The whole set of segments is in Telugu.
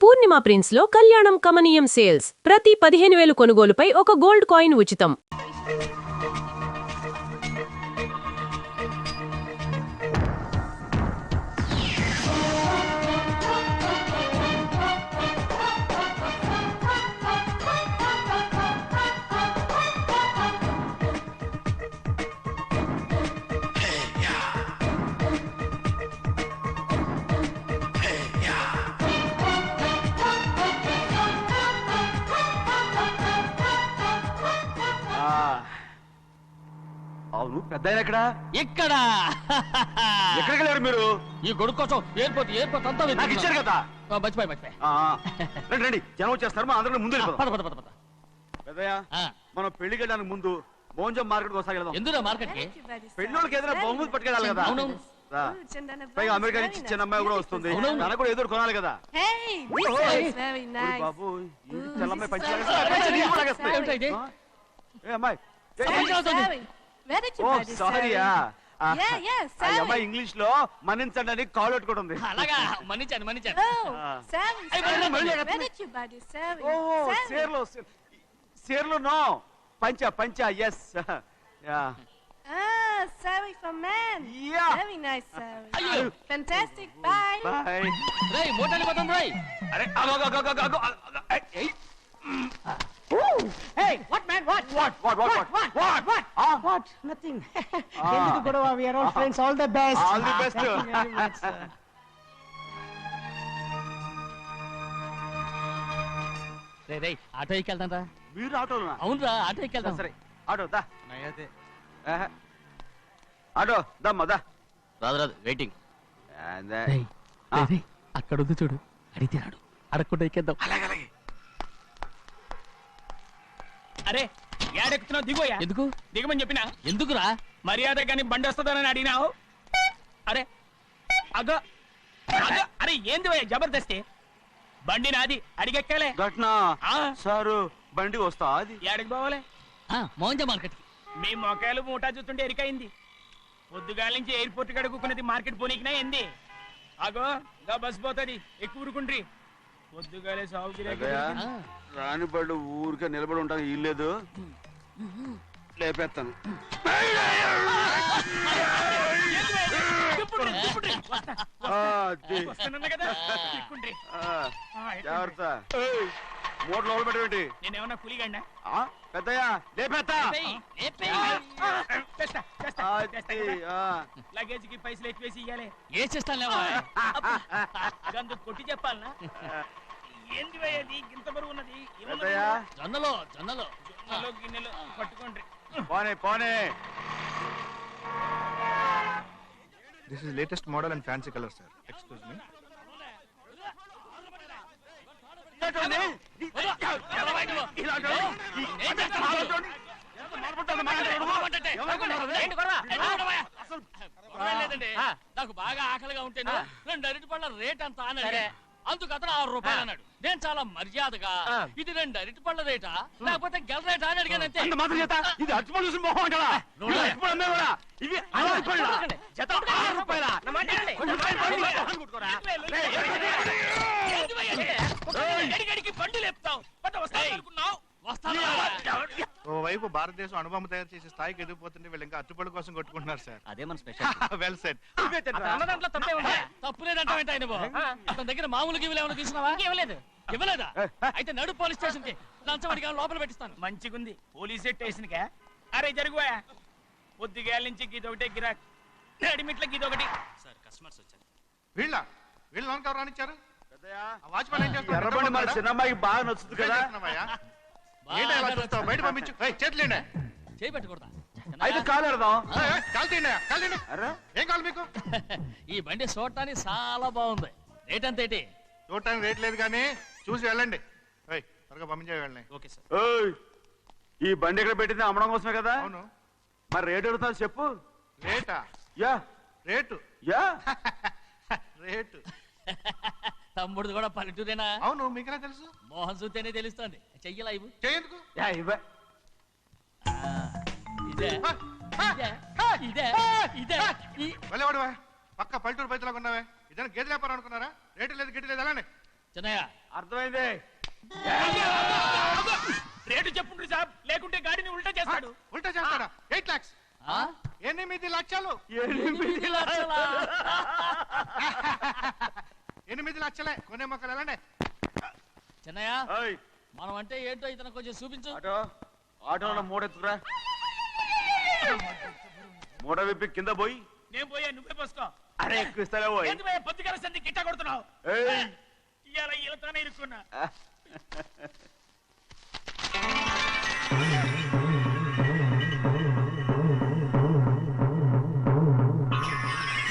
పూర్ణిమ ప్రిన్స్ లో కళ్యాణం కమనీయం సేల్స్ ప్రతి 15,000 కొనుగోలుపై ఒక గోల్డ్ కాయిన్ ఉచితం. అవును పెద్ద ఎక్కడ ఎక్కడికి వెళ్ళారు మీరు? ఈ గొడుగు కోసం ఎయిర్పోర్ట్ అంతా నాకు ఇచ్చారు కదా. మర్చిపోయి రండి రండి, జనం వచ్చేస్తారు, మా అందరం ముందు వెళ్ళిపోదాం. పద. పెద్దయ్య, మనం పెళ్లికి వెళ్ళడానికి ముందు మోంజం మార్కెట్ ఒకసారి వెళ్దాం. ఎందుకు మార్కెట్ కి? పెళ్ళోళ్ళకి ఏదైనా బహుమతి పట్టుకెళ్ళాలి కదా. రా. పైగా అమెరికా నుంచి చిన్న అమ్మాయి కూడా వస్తుంది, తనకు కూడా ఏదో కొనాలి కదా. బాబు తెల్లమ్మాయి పంచి అమ్మాయి. ఓ సారీయా, అమ్మాయి ఇంగ్లీష్ లో మన్నించండి అని కాల్ పెట్టుకుంటుంది. అలాగా మన్నించాను. సేర్లో నో పంచా ఎస్. Sari for men. Yeah. Very nice, Sari. Ayyo. Fantastic. Bye. Bye. రేయ్ మోటార్ని పోతాం రేయ్. అరే అగో. Hey, what man? What? What? Nothing. ఎందుకు గొడవ? We are all friends. All the best. All the best. Thank you very much, sir. రేయ్ ఆటో ఎక్కెళ్తాం రా. మీరు ఆటోనా? అవునురా ఆటో ఎక్కెళ్తాం. సరే ఆటో దా. ఆటో దమ్మా దా. రాదు వెయిటింగ్. అలాగే అక్కడ ఉంది చూడు, అడిగితే రాడు, అడగకుండా ఎక్కేద్దాం. అరే ఏడెక్కుతున్నావు? దిగోయా. ఎందుకు దిగమని చెప్పినా? ఎందుకురా? మర్యాద కానీ బండి వస్తుందని అడిగినావు. అరే అగో అరే ఏంది జబర్దస్తి? బండి నాది, అడిగెక్కాలే. ఘట్నా సారు బండి వస్తా అది ఏడకి పోవాలే? మోంజ మార్కెట్ కి. మీ మొక్కలు మూటా చూస్తుంటే ఎరికైంది. పొద్దుగాల నుంచి ఎయిర్పోర్ట్ కడుక్కున్నది మార్కెట్ పోనీకినా ఏంది? అగో గా బస్ పోతుంది, ఎక్కువ ఊరుకుండ్రి. పొద్దుగాలే సాగు రాని బళ్ళు ఊరికే నిలబడి ఉంటాను, ఇల్లేదు లేపేస్తాను. జాగ్రత్త, మూట లోపల పెట్టేంటి? నేనేమన్నా పులిగండా? పెద్దయ్యా లేపేస్తా. లగేజ్ కి పైసలు ఎక్కువేసి ఇయ్యాలి. ఏ చేస్తాను లేవా? గందు కొట్టి చెప్పాలనా? ఏంది అది ఇంత బరువు ఉన్నది? జొన్నలో గిన్నెలు పట్టుకోండి. పోనే. This is latest model and fancy color, sir. Excuse me. నాకు బాగా ఆకలిగా ఉంటేను 2 అరటిపళ్ళ రేట్ అంత అన్నాడు. అందుకు అతను 6 రూపాయలు అన్నాడు. నేను చాలా మర్యాదగా ఇది 2 అరటిపళ్ళ రేటా లేకపోతే గెల రేటా అని అడిగానంతే. ఇది అరటిపళ్ళు చూసి మొహం అంటారా? ఇవి 6 రూపాయల జత, 6 రూపాయల. గడిగడికి బండి లేపుతావు. ఓవైపు భారతదేశం అణుబాంబు తయారు చేసే స్థాయికి ఎదిగిపోతుంటే వీళ్ళు ఇంకా అట్టుపళ్ళ కోసం కొట్టుకుంటున్నారు సార్. అదే మన స్పెషల్. Well said. దాంట్లో తప్పే ఉందా? తప్పులేదంటావేంట ఆయన అతని దగ్గర మామూలు గివ్వులు ఏమైనా తీసుకున్నావా? ఇవ్వలేదా? అయితే నడు పోలీస్ స్టేషన్ కి లంచం అడిగా లోపల పెట్టిస్తాను. మంచిగుంది పోలీస్ స్టేషన్ కా. అరే జరుగుయా, పొద్దుగాల నుంచి గీదొకటే గిరాక్, నడిమిట్ల గీదొకటి. సార్ కస్టమర్స్ వచ్చారు. వీళ్ళు లోన్ కవర్ రానిచ్చారు. వాచ్మెన్ ఏం చేస్తాడు? ఎర్రబండి మన చిన్నమ్మాయికి బాగా నచ్చుతుంది కదా. ఏంటి అలా చూస్తావు? బయట పంపించు. చేతులేండి. చేయి పెట్టకూడదా? అయితే కాలు ఎడదాం. ఏం కావాలి మీకు? ఈ బండి చూడటానికి చాలా బాగుంది. రేట్ అంత ఏంటి? చూడటానికి రేట్ లేదు కానీ చూసి వెళ్ళండి. త్వరగా పంపించే వెళ్ళండి. Okay sir. ఈ బండి ఎక్కడ పెట్టింది? అమ్మడం కోసమే కదా. అవును. మరి రేట్ అడుగుతా చెప్పు. రేటా? Yeah rate. Yeah rate. తమ్ముడు కూడా పల్లెటూరేనా? అవును. మీకెలా తెలుసు? మోహన్ చూస్తేనే తెలుస్తుంది. చెయ్యలా ఇవ్వు. చేయందుకు? ఇదే వెళ్ళేవాడు పక్క పల్లెటూరు బయటలాగా ఉన్నావే. ఇదైనా గేదె వ్యాపారం అనుకున్నారా? రేటు లేదు గిట్టు లేదు. అలానే చిన్నయ్య అర్థమైంది. రేటు చెప్పుండ్రి సాబ్, లేకుంటే గాడిని ఉల్టా చేస్తాడు. ఉల్టా చేస్తాడా? 8 lakhs. ఆ? 8 లక్షలు. 8 లక్షలా? 8 లక్షలే. కొనే మొక్కలు వెళ్ళండి. చిన్నయ్య ఓయ్, మనం అంటే ఏంటో ఇతను కొంచెం చూపించు. ఆటోలో మూడెత్తుకురా. మూడ విప్పి కింద పోయి. నేను పోయా, నువ్వే పోసుకో. అరే ఎక్కువ ఇస్తాలే పోయి. ఏంది భయ్యా, పొద్దుగాల సంధి గిట్ట కొడుతున్నావు? ఏయ్. ఇవాళ ఈలతోనే ఇరుక్కున్నా.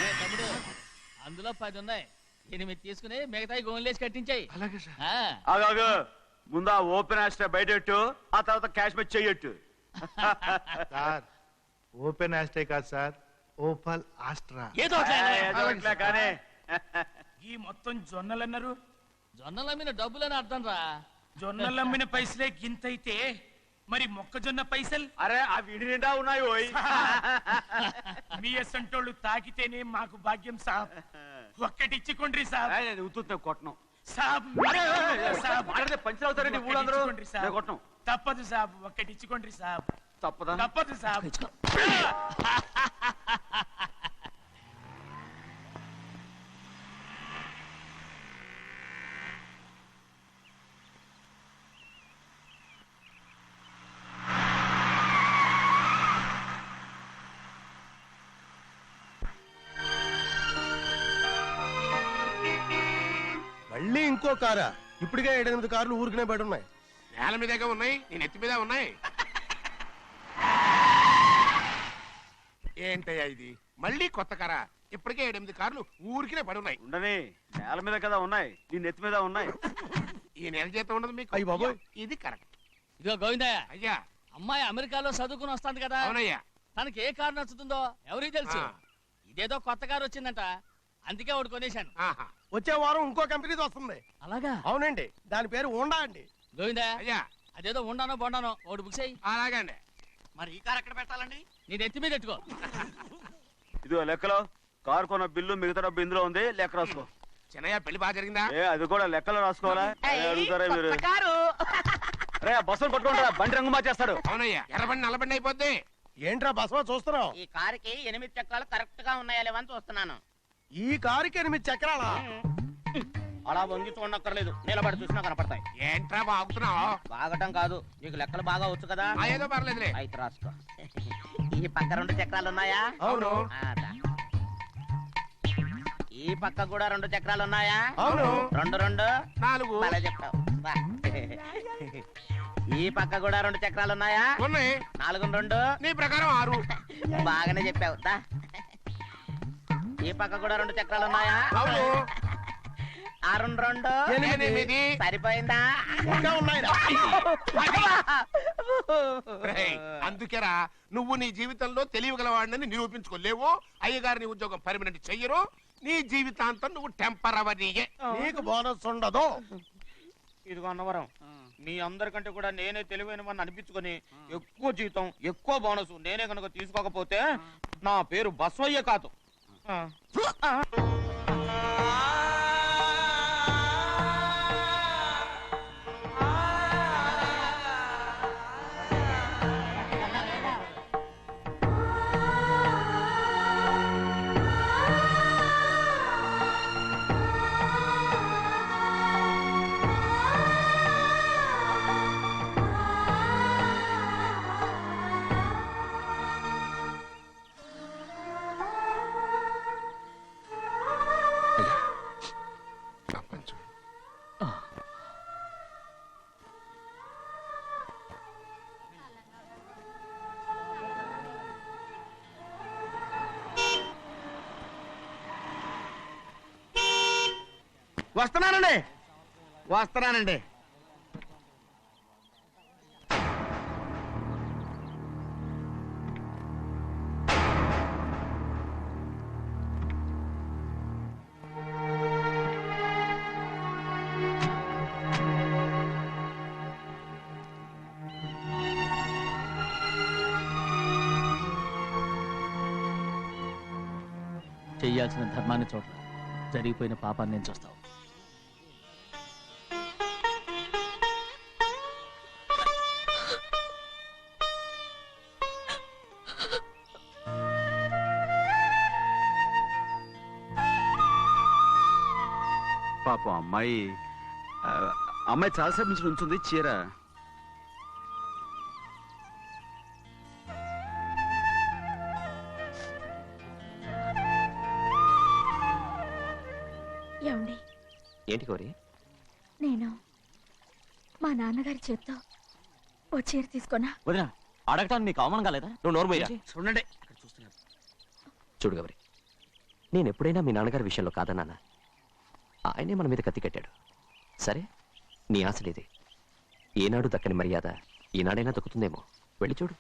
ఏ తమ్ముడు, అందులో 10 ఉన్నాయి. 8 తీసుకుని మిగతాయి గోన్లేసి కట్టించాయి. అలాగే సార్. ఆగాగు, ముందు ఆ ఓపెన్ ఆస్ట్రా బయటెట్టు, ఆ తర్వాత క్యాష్ మెచ్ చెయ్యట్టు. సార్ ఓపెన్ ఆస్ట్రే కాదు సార్, ఓపల్ ఆస్ట్రా. ఏదో ఒకటి. ఏదో ఒకటిలే కానీ. ఈ మొత్తం జొన్నలన్నారు. జొన్నల మీద డబ్బులని అర్థం రా. జొన్నలమ్మిన పైసలే గింతైతే మరి మొక్కజొన్న పైసలు? అరే ఆ విడి నిండా ఉన్నాయి ఓయ్. మీ అసంటోళ్ళు తాకితేనే మాకు భాగ్యం సాబ్. ఒక్కటిచ్చుకోండి సాబ్. ఏయ్, నేను ఉత్తుతే కొట్టను. సాబ్ సాబ్, మాట్లాడితే పంచర్ అవుతారండి ఊళ్ళందరూ. ఒక్కటిచ్చుకోండి సాబ్. నేను కొట్టను. తప్పదు సాబ్, ఒక్కటిచ్చుకోండి సాబ్. తప్పదా? తప్పదు సాబ్. మళ్ళీ ఇంకో కారా? ఇప్పటికే 7-8 కార్లు ఊరికనే బయట ఉన్నాయి. నేల మీదగా ఉన్నాయి, నేను ఎత్తి మీద ఉన్నాయి. ఏంటయ్యా ఇది? మళ్ళీ కొత్త కారా? ఇప్పటికే 7-8 కార్లు ఊరికినే పడి ఉన్నాయి. ఉండని, నేల మీద కదా ఉన్నాయి, నీ నెత్తి మీద ఉన్నాయి. ఈ నెల జీతం ఉండదు మీకు? అయ్య బాబోయ్. ఇది కరెక్ట్. ఇదిగో గోవిందయ్య, అయ్యా. అమ్మాయి అమెరికాలో చదువుకుని వస్తాంది కదా. అవునయ్యా. తనకి ఏ కారు నచ్చుతుందో ఎవరికి తెలుసు. ఆ. ఇదేదో కొత్త కారు వచ్చిందంట, అందుకే ఒకటి కొనేశాను. ఆహా. వచ్చే వారం ఇంకో కంపెనీది వస్తుంది. అలాగా? అవునండి, దాని పేరు హోండా అండి. గోవిందయ్య, అయ్యా. అదేదో ఉండానో బొండానో ఒకటి బుక్ చేయి. అలాగండి. మరి ఈ కారు ఎక్కడ పెట్టాలండి? నీ నెత్తి మీద పెట్టుకో. ఇదిగో లెక్కలో కారు కొన్న బిల్లు, మిగతా డబ్బు ఇందులో ఉంది, లెక్క రాసుకో. చిన్నయ్య పెళ్లి బాగా జరిగిందా? ఏ అది కూడా లెక్కలో రాసుకోవాలా? అదే అడుగుతారా మీరు? రే బస్సులు పట్టుకుంటారా, బండి రంగు మార్చేస్తాడు. అవునయ్యా, ఎర్రబండి నల్లబండి అయిపోద్ది. ఏంట్రా బసవా చూస్తున్నావు? ఈ కారుకి 8 చక్రాలు కరెక్ట్ గా ఉన్నాయా లేవని చూస్తున్నాను. ఈ కారుకి 8 చక్రాలా? అలా వంగి చూడక్కర్లేదు, నిలబడి చూసినా కనపడతాయి. ఏంట్రా బాగుతున్నావు? బాగటం కాదు, నీకు లెక్కలు బాగా వచ్చు కదా. ఏదో పర్లేదులే. అయితే రాసుకో. ఈ పక్క 2 చక్రాలు ఉన్నాయా? అవును. ఆ, దా. ఈ పక్క కూడా 2 చక్రాలు ఉన్నాయా? అవును. 2 2 4 అలా చెప్తావు. బా. ఈ పక్క కూడా 2 చక్రాలు ఉన్నాయా? ఉన్నాయి. 4 2 నీ ప్రకారం 6. బాగానే చెప్పావు. దా. ఈ పక్క కూడా 2 చక్రాలు ఉన్నాయా? అవును. 6 2 8. సరిపోయిందా? ఇంకా ఉన్నాయిరా. రేయ్, అందుకేరా నువ్వు నీ జీవితంలో తెలియగలవాడిని నిరూపించుకోలేవు. అయ్యగారిని ఉద్యోగం పర్మనెంట్ చెయ్యరు. నీ జీవితాంతం నువ్వు టెంపరవరీయే. నీకు బోనస్ ఉండదు. ఇదిగో అన్నవరం, మీ అందరికంటే కూడా నేనే తెలివైన వాడిని అనిపించుకొని ఎక్కువ జీతం, ఎక్కువ బోనస్ నేనే కనుక తీసుకోకపోతే నా పేరు బస్వయ్య కాదు. వస్తున్నానండి. చెయ్యాల్సిన ధర్మాన్ని చూడరా, జరిగిపోయిన పాపాన్ని నేను చూస్తావు. పాపం అమ్మాయి అమ్మాయి చాలాసేపు నుంచి ఉంచుంది చీర. ఏమండి? ఏంటి కోరి? నేను మా నాన్నగారి చేత్తో ఓ చీర తీసుకున్నా. వదినా అడగటానికి నీకు అవమానం కాలేదా? నువ్వు నోరు పోయిరా. చూడండి చూడు గౌరి, నేను ఎప్పుడైనా మీ నాన్నగారి విషయంలో కాదన్నానా? ఆయనే మన మీద కత్తి కట్టాడు. సరే, నీ ఆశలేదే. ఏనాడు దక్కని మర్యాద ఈనాడైనా దక్కుతుందేమో. వెళ్ళి చూడు.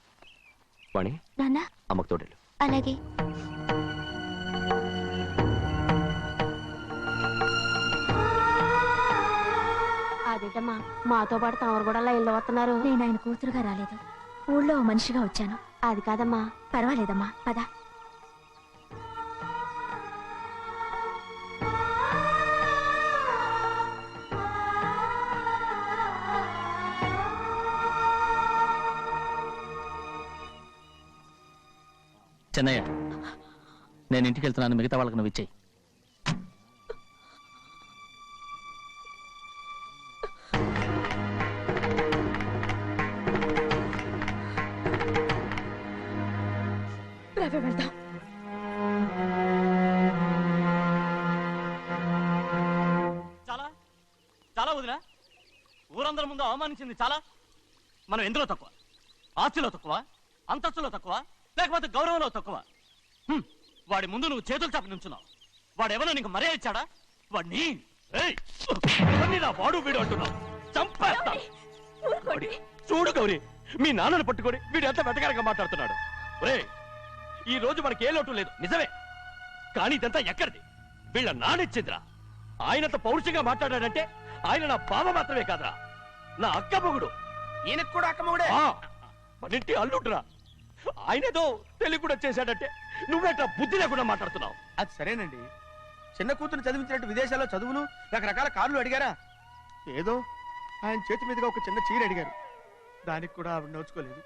వాణి, నాన్న అమ్మకు తోడేళ్ళు. అలాగే. అదేటమ్మా, మాతో పాటు తమరు కూడా లైన్లో వస్తున్నారు. నేను ఆయన కూతురుగా రాలేదు, ఊళ్ళో ఓ మనిషిగా వచ్చాను. అది కాదమ్మా. పర్వాలేదమ్మా, పద. చెన్నయ్య, నేను ఇంటికి వెళ్తున్నాను, మిగతా వాళ్ళకి నువ్వు ఇచ్చేయి. వెళ్దాం. చాలా చాలా వదినా, ఊరందరి ముందు అవమానించింది చాలా. మనం ఎందులో తక్కువ? ఆస్తిలో తక్కువ? అంతస్తులో తక్కువ? లేకపోతే గౌరవంలో తక్కువ? వాడి ముందు నువ్వు చేతులు చాపి నుంచున్నావు. వాడెవరో నీకు మర్యాద ఇచ్చాడా? వాడిని వాడు వీడు అంటున్నావు. చంపేస్తా. చూడు గౌరీ, మీ నాన్నను పట్టుకొని వీడు ఎంత వెతకారంగా మాట్లాడుతున్నాడు. ఒరే, ఈ రోజు మనకి ఏ లోటు లేదు నిజమే, కానీ ఇదంతా ఎక్కడిది? వీళ్ళ నానిచ్చిందిరా. ఆయనంత పౌరుషంగా మాట్లాడాడంటే ఆయన నా బావ మాత్రమే కాదురా, నా అక్క మొగుడు. ఈయనకు కూడా అక్క మొగుడే. మనింటి అల్లుడురా. ఆయనేదో తెలివి కూడా చేశాడంటే నువ్వేట బుద్ధి లేకుండా మాట్లాడుతున్నావు. అది సరేనండి, చిన్న కూతురు చదివించినట్టు విదేశాల్లో చదువులు రకరకాల కార్లు అడిగారా? ఏదో ఆయన చేతి మీదుగా ఒక చిన్న చీర అడిగారు, దానికి కూడా ఆవిడ నోచుకోలేదు.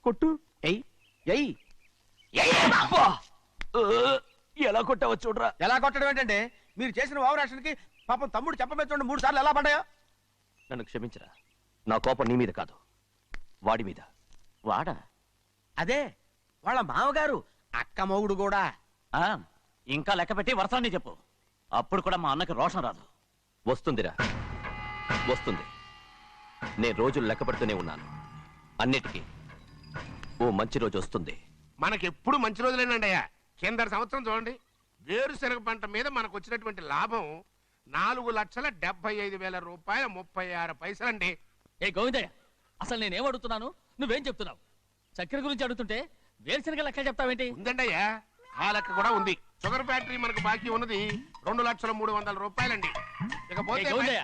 కొట్టు. ఎయ్ ఎయ్. ఎలా కొట్టావో చూడరా. ఎలా కొట్టడం ఏంటంటే, మీరు చేసిన వావరాక్షణకి పాపం తమ్ముడు చెప్పబెట్టండి 3 సార్లు ఎలా పడ్డాయో. నన్ను క్షమించరా, నా కోపం నీ మీద కాదు, వాడి మీద. వాడా? అదే వాళ్ళ మామగారు అక్క మొగుడు కూడా. ఇంకా లెక్క పెట్టి వరసాన్ని చెప్పు, అప్పుడు కూడా మా అన్నకి రోషం రాదు. వస్తుందిరా, వస్తుంది. నేను రోజులు లెక్క పెడుతూనే ఉన్నాను. అన్నిటికీ ఓ మంచి రోజు వస్తుంది. మనకెప్పుడు మంచి రోజులేనండి అయ్యా. కింద సంవత్సరం చూడండి, వేరుశనగ పంట మీద మనకు వచ్చినటువంటి లాభం 4,75,000 రూపాయల 36 పైసలండి. ఏ గోవిందయ్య, అసలు నేనేం అడుగుతున్నాను, నువ్వేం చెప్తున్నావు? చక్కెర గురించి అడుగుతుంటే వేరుశనగ లెక్క చెప్తావేంటి? ఉందండి అయ్యా, ఆ లెక్క కూడా ఉంది. షుగర్ ఫ్యాక్టరీ మనకు బాకీ ఉన్నది 2,03,00,000 రూపాయలండి. ఇకపోతే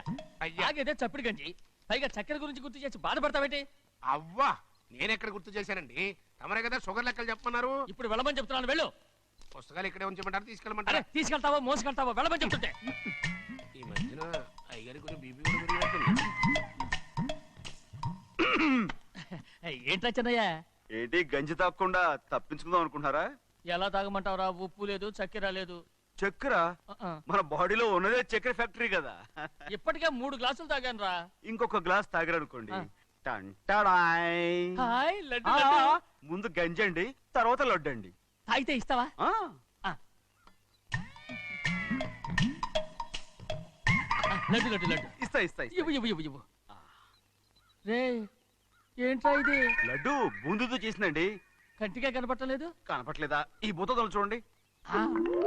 ఆగేదే చప్పిడి గంజి, పైగా చక్కెర గురించి గుర్తు చేసి బాధపడతావేంటి? అవ్వా, నేనెక్కడ గుర్తు చేశానండి, తమరే కదా షుగర్ లెక్కలు చెప్పమన్నారు. ఇప్పుడు వెళ్ళమని చెప్తున్నాను, వెళ్ళు. పుస్తకాలు ఇక్కడే ఉంచమంటారు, తీసుకెళ్ళమంటారా? తీసుకెళ్తావో మోసుకెళ్తావో వెళ్ళమని చెప్తుంటే. ఈ మధ్యన అయ్యగారి కొంచెం బీపీ కూడా పెరిగినట్టుంది. ఏంట్రా చెన్నయ్య? ఏంటి గంజి తాగకుండా తప్పించుకుందాం అనుకుంటున్నారా? ఎలా తాగమంటావురా? ఉప్పు లేదు, చక్కెర లేదు. చక్కెర మన బాడీలో ఉన్నదే చక్కెర ఫ్యాక్టరీ కదా. ఇప్పటికే 3 గ్లాసులు తాగాను రా. ఇంకొక గ్లాస్ తాగారనుకోండి, హాయ్ లడ్డు. ముందు గంజండి, తర్వాత లడ్డండి. తాగితే ఇస్తావా? లడ్డు లడ్డు లడ్డు ఇస్తా ఇస్తా. ఇవ్వు ఇవ్వు ఇవ్వు ఇవ్వు. రే, ఏంట్రా ఇది? లడ్డు బూందుతో చేసిందండి. కంటిగా కనపట్టలేదు. కనపట్లేదా? ఈ బూతలు చూడండి,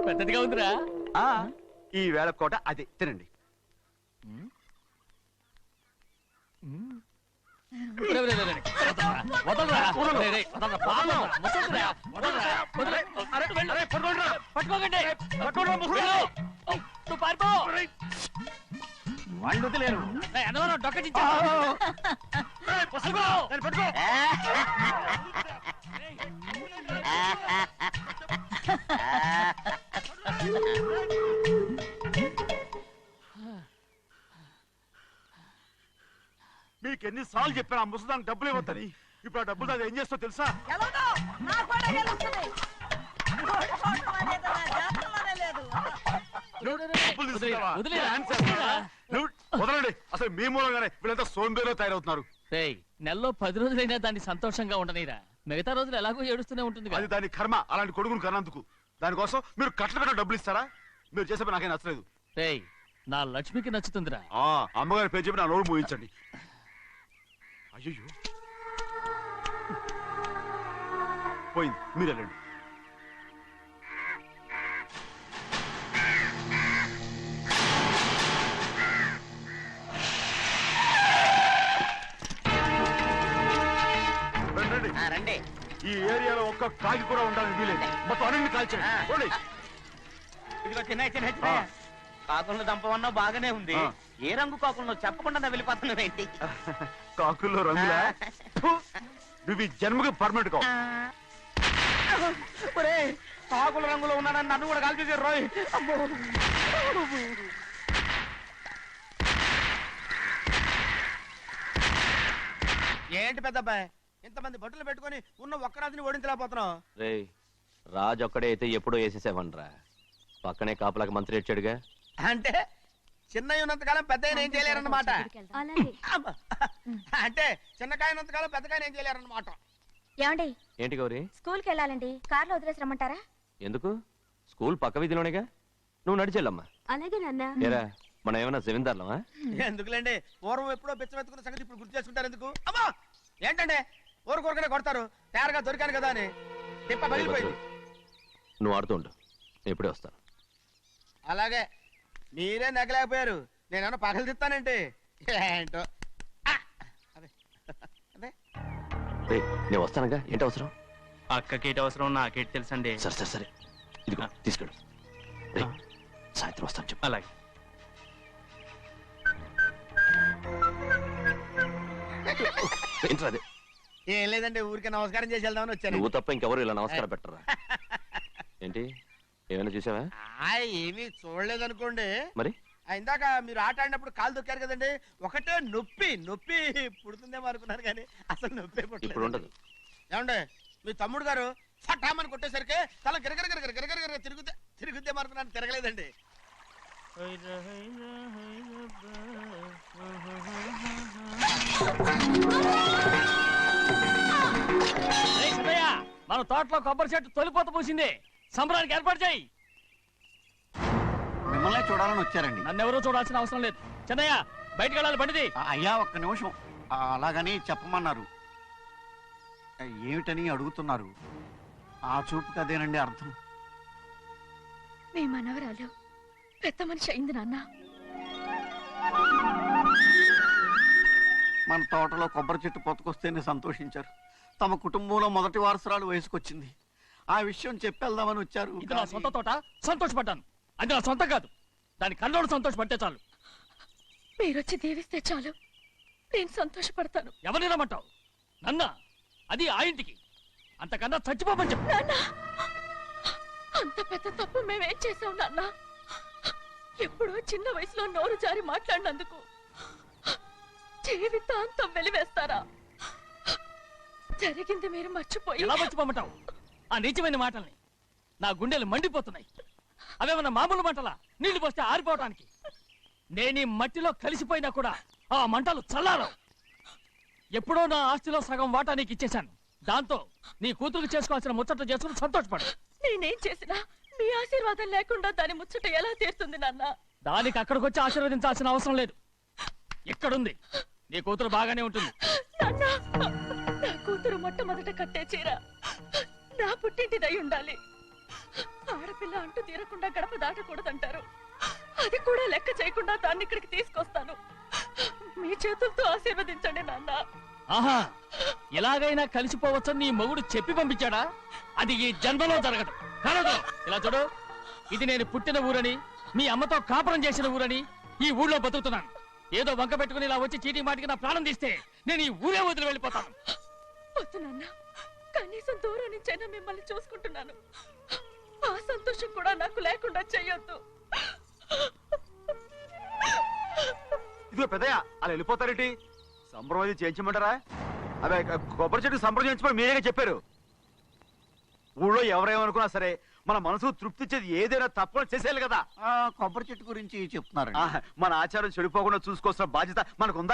పెద్దదిగా ఉందిరా. ఈ వేళ కోట అదే, తినండి. వాళ్ళు వదిలేరు. మీకు ఎన్నిసార్లు చెప్పాను ఆ ముసదానికి డబ్బులు ఇవ్వద్దని. ఇప్పుడు ఆ డబ్బులు అది ఏం చేస్తో తెలుసా? వదలండి, అసలు మీ మూలంగానే వీళ్ళంతా సోంబేలో తయారవుతున్నారు. నెలలో 10 రోజులైనా దాన్ని సంతోషంగా ఉండనీరా. మిగతా రోజులు ఎలాగో ఏడుస్తూనే ఉంటుంది. అది దాని కర్మ, అలాంటి కొడుకును కన్నందుకు. దానికోసం మీరు కట్ల కట్ట డబ్బులు ఇస్తారా? మీరు చేసే నాకేం నచ్చలేదు. నా లక్ష్మికి నచ్చుతుందిరా. అమ్మగారి పేరు చెప్పి నా నోరు మూయించండి. అయ్యో పోయింది, మీరు వెళ్ళండి. రండి. ఈ ఏరియాలో ఒక్క కాకి కూడా ఉండాలని వీలేదు. మొత్తం అన్ని కాల్చండి. ఇదిగో చిన్న కాకులను దంపమన్నా బాగానే ఉంది. ఏ రంగు కాకులను చెప్పకుండా వెళ్ళిపోతున్నావు ఏంటి? కాకుల్లో రంగులా? నువ్వు ఈ జన్మకి పర్మనెంట్ కావు. కాకుల రంగులో ఉన్నానని నన్ను కూడా కాల్చేసారు రోయ్. ఏంటి పెద్దబ్బాయ్, ఇంతమంది బట్టలు పెట్టుకొని ఉన్న ఒక్క రాజుని ఓడించలేకపోతున్నావు? రాజు ఒక్కడే అయితే ఎప్పుడో వేసేసేవనరా. పక్కనే కాపలాకి మంత్రి వచ్చాడుగా. అంటే చిన్నయ్య ఉన్నంతకాలం పెద్దయ్య ఏం చేయలేరన్నమాట. అంటే చిన్నకాయ ఉన్నంతకాలం పెద్దకాయ ఏం చేయలేరన్నమాట. ఏమండి? ఏంటి గౌరీ? స్కూల్కి వెళ్ళాలండి, కార్లో వదిలేసి రమ్మంటారా? ఎందుకు? స్కూల్ పక్క వీధిలోనేగా, నువ్వు నడిచెళ్ళమ్మా. అలాగే నాన్న. ఏరా, మనం ఏమన్నా జమీందార్లమా? ఎందుకులేండి, పూర్వం ఎప్పుడో పిచ్చమెత్తుకున్న సంగతి ఇప్పుడు గుర్తు చేసుకుంటారు ఎందుకు? అమ్మా ఏంటంటే ఊరుకోరుకనే కొడతారు. తయారుగా దొరికాను కదా అని తిప్ప పగిలిపోయింది. నువ్వు ఆడుతూ ఉండు, ఇప్పుడే వస్తాను. అలాగే, మీరే నగలేకపోయారు, నేనేమన్నా పగలు తిస్తానంటే ఏంటో. నేను వస్తానుగా. ఏంటి అవసరం? అక్కకేటి అవసరం నాకేటి తెలుసండి. సరే సరే సరే, ఇదిగో తీసుకెళ్ళు. సాయంత్రం వస్తాను చెప్పు. అలాగే. ఏంట్రా? ఏం లేదండి, ఊరికే నమస్కారం చేసి వెళ్దామని వచ్చాను. నువ్వు తప్ప ఇంకెవరు ఇలా నమస్కారం పెట్టరా? ఏంటి, ఏమైనా చూసావా? ఏమీ చూడలేదనుకోండి. మరి ఇందాక మీరు ఆట ఆడినప్పుడు కాలు దొక్కారు కదండి, ఒకటే నొప్పి నొప్పి పుడుతుందేమో అనుకున్నారు కానీ అసలు నొప్పి ఇప్పుడు ఉండదు. ఏమండి, మీ తమ్ముడు గారు ఫటామని కొట్టేసరికి తల గిరగిర తిరుగుద్దేమో అనుకున్నాను, తిరగలేదండి. మన తోటలో కొబ్బరి చెట్టు తొలిపోత పూసింది. సంబరానికి ఏర్పాటు చేయి. మిమ్మల్ని చూడాలని వచ్చారండి. నన్నెవరూ చూడాల్సిన అవసరం లేదు. చెన్నయ్య, బయటకు వెళ్ళాలి, బండిది. అయ్యా ఒక్క నిమిషం, అలాగని చెప్పమన్నారు. ఏమిటని అడుగుతున్నారు? ఆ చూపుకి అదేనండి అర్థం. మీ మనవరాలు పెద్ద మనిషి అయింది నాన్న. మన తోటలో కొబ్బరి చెట్టు పొత్తుకొస్తేనే సంతోషించారు. తమ కుటుంబంలో మొదటి వారసురాలు వయసుకొచ్చింది. ఆ విషయం చెప్పేద్దామని వచ్చారు. ఇది నా సొంత తోట, సంతోషపడ్డాను. అది నా సొంతం కాదు. దాని కళ్ళోడు సంతోషపడితే చాలు. మీరొచ్చి దీవిస్తే చాలు, నేను సంతోషపడతాను. ఎవరిని రమ్మంటావు? నన్న? అది ఆ ఇంటికి. అంతకన్నా చచ్చిపోమని చెప్పు. అంత పెద్ద తప్పు మేమేం చేసాం నాన్న? ఎప్పుడో చిన్న వయసులో నోరు జారి మాట్లాడినందుకు జీవితాంతం వెలివేస్తారా? జరిగింది మీరు మర్చిపోయి. ఎలా మర్చిపోమంటావు ఆ నీచమైన మాటల్ని? నా గుండెలు మండిపోతున్నాయి. అవేమన్నా మామూలు మంటలా, నీళ్లు పోస్తే ఆరిపోవటానికి? నేను ఈ మట్టిలో కలిసిపోయినా కూడా ఆ మంటలు చల్లారవు. ఎప్పుడో నా ఆస్తిలో సగం వాటా నీకు ఇచ్చేశాను. దాంతో నీ కూతురు చేసుకోవాల్సిన ముచ్చట్లు చేసుకుని సంతోషపడు. నేనేం చేసినా మీ ఆశీర్వాదం లేకుండా దాని ముచ్చట ఎలా తీరుతుంది నాన్న? దానికి అక్కడికి వచ్చి ఆశీర్వదించాల్సిన అవసరం లేదు. ఎక్కడుంది? నీ కూతురు బాగానే ఉంటుంది. నా కూతురు మొట్టమొదట కట్టే చీర నా పుట్టింటిదై ఉండాలి. ఆడపిల్ల అంటూ తీరకుండా గడప దాటకూడదంటారు. అది కూడా లెక్క చేయకుండా దాన్ని ఇక్కడికి తీసుకొస్తాను. మీ చేతులతో ఆశీర్వదించండి నాన్న. ఆహా, ఎలాగైనా కలిసిపోవచ్చని నీ మొగుడు చెప్పి పంపించాడా? అది ఈ జన్మలో జరగదు. కాదు, ఇలా చూడు, ఇది నేను పుట్టిన ఊరని, మీ అమ్మతో కాపురం చేసిన ఊరని ఈ ఊళ్ళో బతుకుతున్నాను. ఏదో వంక పెట్టుకుని ఇలా వచ్చి చీటీ మాటికి నా ప్రాణం తీస్తే నేను ఈ ఊరే వదిలి వెళ్ళిపోతాను. వద్దు నాన్న, కనీసం దూరం నుంచైనా మిమ్మల్ని చూసుకుంటున్నాను. ఆ సంతోషం కూడా నాకు లేకుండా చెయ్యొద్దు. ఇదిగో పెద్దయ్య, అలా వెళ్ళిపోతారేంటి? సంబరం అది చేయించమంటారా? అదే కొబ్బరి చెట్టు సంబరం చేయించమని మీరేగా చెప్పారు. ఊళ్ళో ఎవరేమనుకున్నా సరే మన మనసు తృప్తి ఇచ్చేది ఏదైనా తప్పని చేసేయాలి కదా. కొబ్బరి చెట్టు గురించి చెప్తున్నారు. మన ఆచారం చెడిపోకుండా చూసుకోవాల్సిన బాధ్యత మనకుందా?